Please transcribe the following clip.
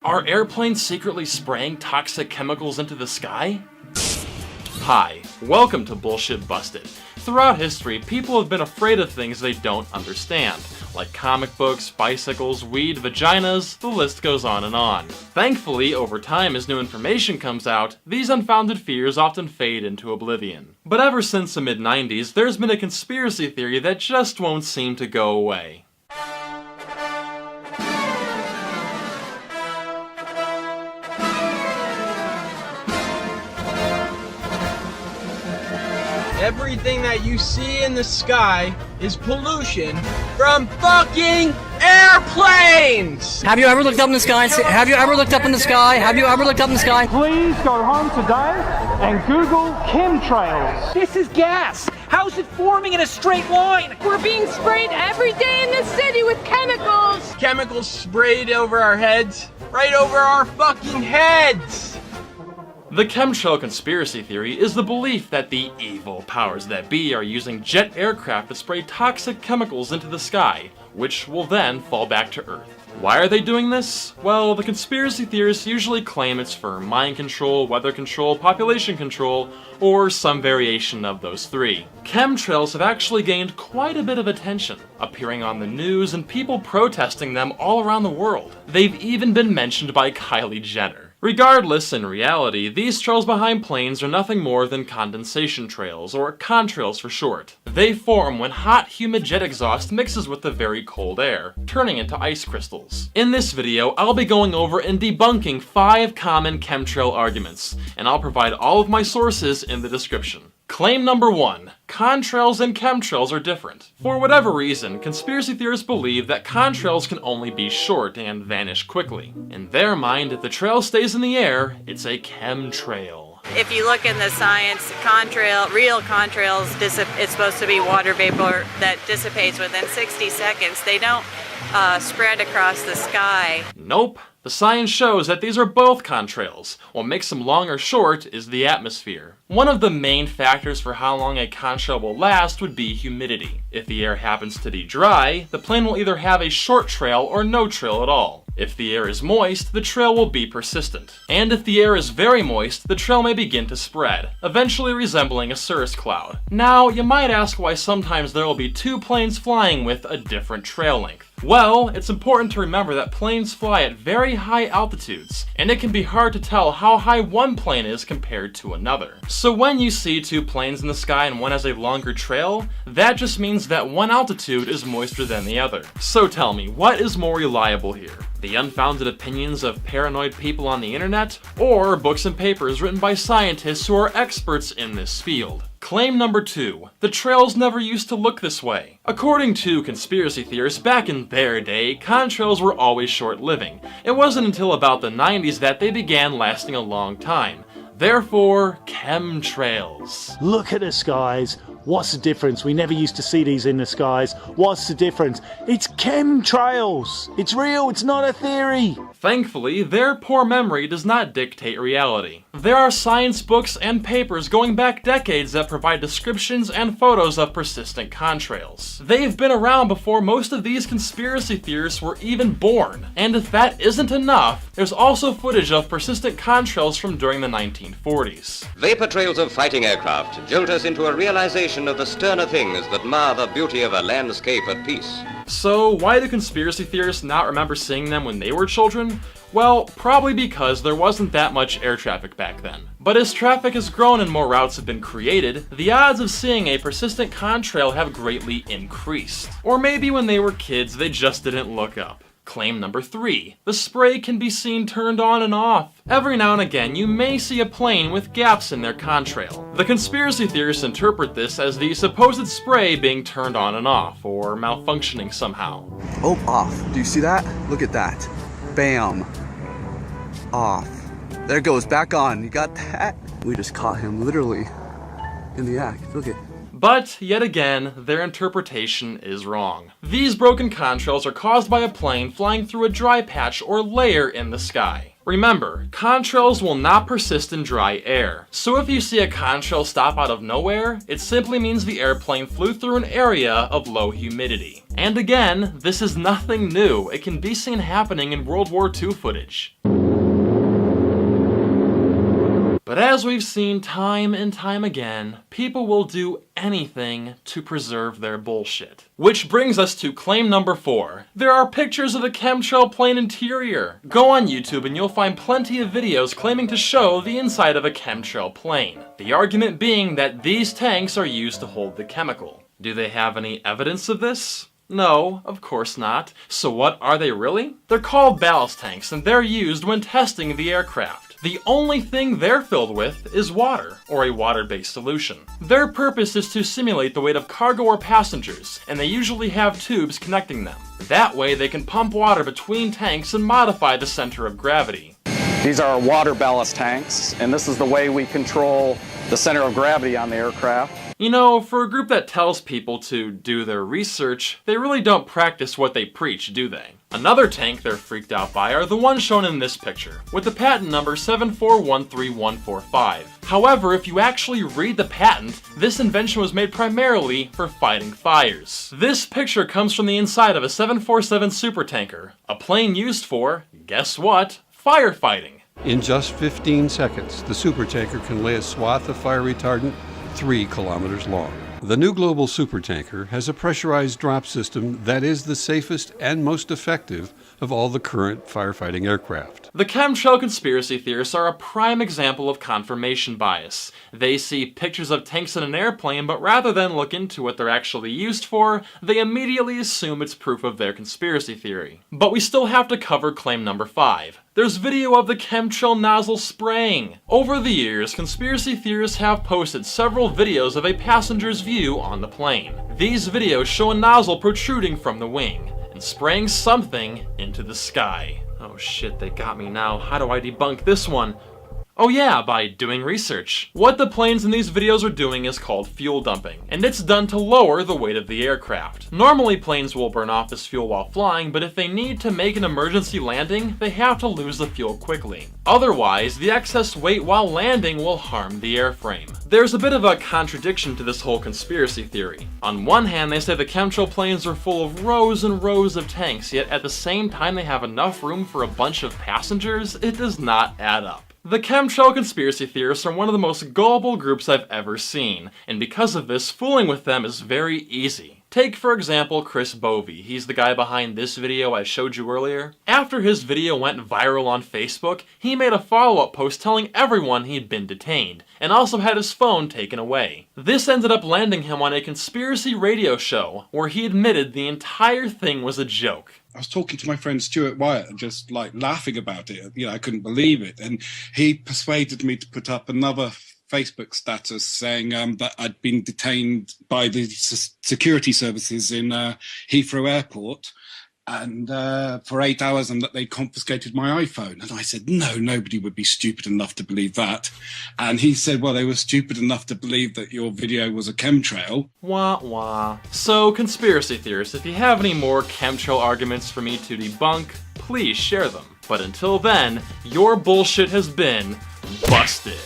Are airplanes secretly spraying toxic chemicals into the sky? Hi, welcome to Bullshit Busted. Throughout history, people have been afraid of things they don't understand, like comic books, bicycles, weed, vaginas, the list goes on and on. Thankfully, over time as new information comes out, these unfounded fears often fade into oblivion. But ever since the mid-90s, there's been a conspiracy theory that just won't seem to go away. Everything that you see in the sky is pollution from fucking airplanes! Have you ever looked up in the sky? Have you ever looked up in the sky? Have you ever looked up in the sky? Please go home today and Google chemtrails. This is gas. How's it forming in a straight line? We're being sprayed every day in the city with chemicals. Chemicals sprayed over our heads, right over our fucking heads! The chemtrail conspiracy theory is the belief that the evil powers that be are using jet aircraft to spray toxic chemicals into the sky, which will then fall back to Earth. Why are they doing this? Well, the conspiracy theorists usually claim it's for mind control, weather control, population control, or some variation of those three. Chemtrails have actually gained quite a bit of attention, appearing on the news and people protesting them all around the world. They've even been mentioned by Kylie Jenner. Regardless, in reality, these trails behind planes are nothing more than condensation trails, or contrails for short. They form when hot, humid jet exhaust mixes with the very cold air, turning into ice crystals. In this video, I'll be going over and debunking 5 common chemtrail arguments, and I'll provide all of my sources in the description. Claim number 1. Contrails and chemtrails are different. For whatever reason, conspiracy theorists believe that contrails can only be short and vanish quickly. In their mind, if the trail stays in the air, it's a chemtrail. If you look in the science, real contrails, it's supposed to be water vapor that dissipates within 60 seconds. They don't spread across the sky. Nope. The science shows that these are both contrails. What makes them long or short is the atmosphere. One of the main factors for how long a contrail will last would be humidity. If the air happens to be dry, the plane will either have a short trail or no trail at all. If the air is moist, the trail will be persistent. And if the air is very moist, the trail may begin to spread, eventually resembling a cirrus cloud. Now, you might ask why sometimes there will be 2 planes flying with a different trail length. Well, it's important to remember that planes fly at very high altitudes, and it can be hard to tell how high one plane is compared to another. So when you see 2 planes in the sky and one has a longer trail, that just means that one altitude is moister than the other. So tell me, what is more reliable here? The unfounded opinions of paranoid people on the internet, or books and papers written by scientists who are experts in this field? Claim number 2. The trails never used to look this way. According to conspiracy theorists, back in their day, contrails were always short-living. It wasn't until about the 90s that they began lasting a long time. Therefore, chemtrails. Look at the skies. What's the difference? We never used to see these in the skies. What's the difference? It's chemtrails. It's real. It's not a theory. Thankfully, their poor memory does not dictate reality. There are science books and papers going back decades that provide descriptions and photos of persistent contrails. They've been around before most of these conspiracy theorists were even born. And if that isn't enough, there's also footage of persistent contrails from during the 1940s. Vapor trails of fighting aircraft jolt us into a realization of the sterner things that mar the beauty of a landscape at peace. So why do conspiracy theorists not remember seeing them when they were children? Well, probably because there wasn't that much air traffic back then. But as traffic has grown and more routes have been created, the odds of seeing a persistent contrail have greatly increased. Or maybe when they were kids, they just didn't look up. Claim number 3. The spray can be seen turned on and off. Every now and again, you may see a plane with gaps in their contrail. The conspiracy theorists interpret this as the supposed spray being turned on and off, or malfunctioning somehow. Oh, off. Do you see that? Look at that. Bam. Off. There it goes, back on. You got that? We just caught him literally in the act. Look at. But, yet again, their interpretation is wrong. These broken contrails are caused by a plane flying through a dry patch or layer in the sky. Remember, contrails will not persist in dry air. So if you see a contrail stop out of nowhere, it simply means the airplane flew through an area of low humidity. And again, this is nothing new. It can be seen happening in World War II footage. But as we've seen time and time again, people will do anything to preserve their bullshit. Which brings us to claim number 4. There are pictures of the chemtrail plane interior. Go on YouTube and you'll find plenty of videos claiming to show the inside of a chemtrail plane. The argument being that these tanks are used to hold the chemical. Do they have any evidence of this? No, of course not. So what are they really? They're called ballast tanks and they're used when testing the aircraft. The only thing they're filled with is water, or a water-based solution. Their purpose is to simulate the weight of cargo or passengers, and they usually have tubes connecting them. That way they can pump water between tanks and modify the center of gravity. These are water ballast tanks, and this is the way we control the center of gravity on the aircraft. You know, for a group that tells people to do their research, they really don't practice what they preach, do they? Another tank they're freaked out by are the ones shown in this picture, with the patent number 7413145. However, if you actually read the patent, this invention was made primarily for fighting fires. This picture comes from the inside of a 747 supertanker, a plane used for, guess what, firefighting. In just 15 seconds, the supertanker can lay a swath of fire retardant 3 kilometers long. The new global supertanker has a pressurized drop system that is the safest and most effective of all the current firefighting aircraft. The chemtrail conspiracy theorists are a prime example of confirmation bias. They see pictures of tanks in an airplane, but rather than look into what they're actually used for, they immediately assume it's proof of their conspiracy theory. But we still have to cover claim number 5. There's video of the chemtrail nozzle spraying. Over the years, conspiracy theorists have posted several videos of a passenger's view on the plane. These videos show a nozzle protruding from the wing and spraying something into the sky. Oh shit, they got me now. How do I debunk this one? Oh yeah, by doing research. What the planes in these videos are doing is called fuel dumping, and it's done to lower the weight of the aircraft. Normally planes will burn off this fuel while flying, but if they need to make an emergency landing, they have to lose the fuel quickly. Otherwise, the excess weight while landing will harm the airframe. There's a bit of a contradiction to this whole conspiracy theory. On one hand, they say the chemtrail planes are full of rows and rows of tanks, yet at the same time they have enough room for a bunch of passengers. It does not add up. The chemtrail conspiracy theorists are one of the most gullible groups I've ever seen, and because of this, fooling with them is very easy. Take, for example, Chris Bovey. He's the guy behind this video I showed you earlier. After his video went viral on Facebook, he made a follow-up post telling everyone he'd been detained, and also had his phone taken away. This ended up landing him on a conspiracy radio show, where he admitted the entire thing was a joke. I was talking to my friend Stuart Wyatt and just like laughing about it. You know, I couldn't believe it. And he persuaded me to put up another Facebook status saying that I'd been detained by the security services in Heathrow Airport and for 8 hours, and that they confiscated my iPhone. And I said, no, nobody would be stupid enough to believe that. And he said, well, they were stupid enough to believe that your video was a chemtrail. Wah wah. So, conspiracy theorists, if you have any more chemtrail arguments for me to debunk, please share them. But until then, your bullshit has been busted.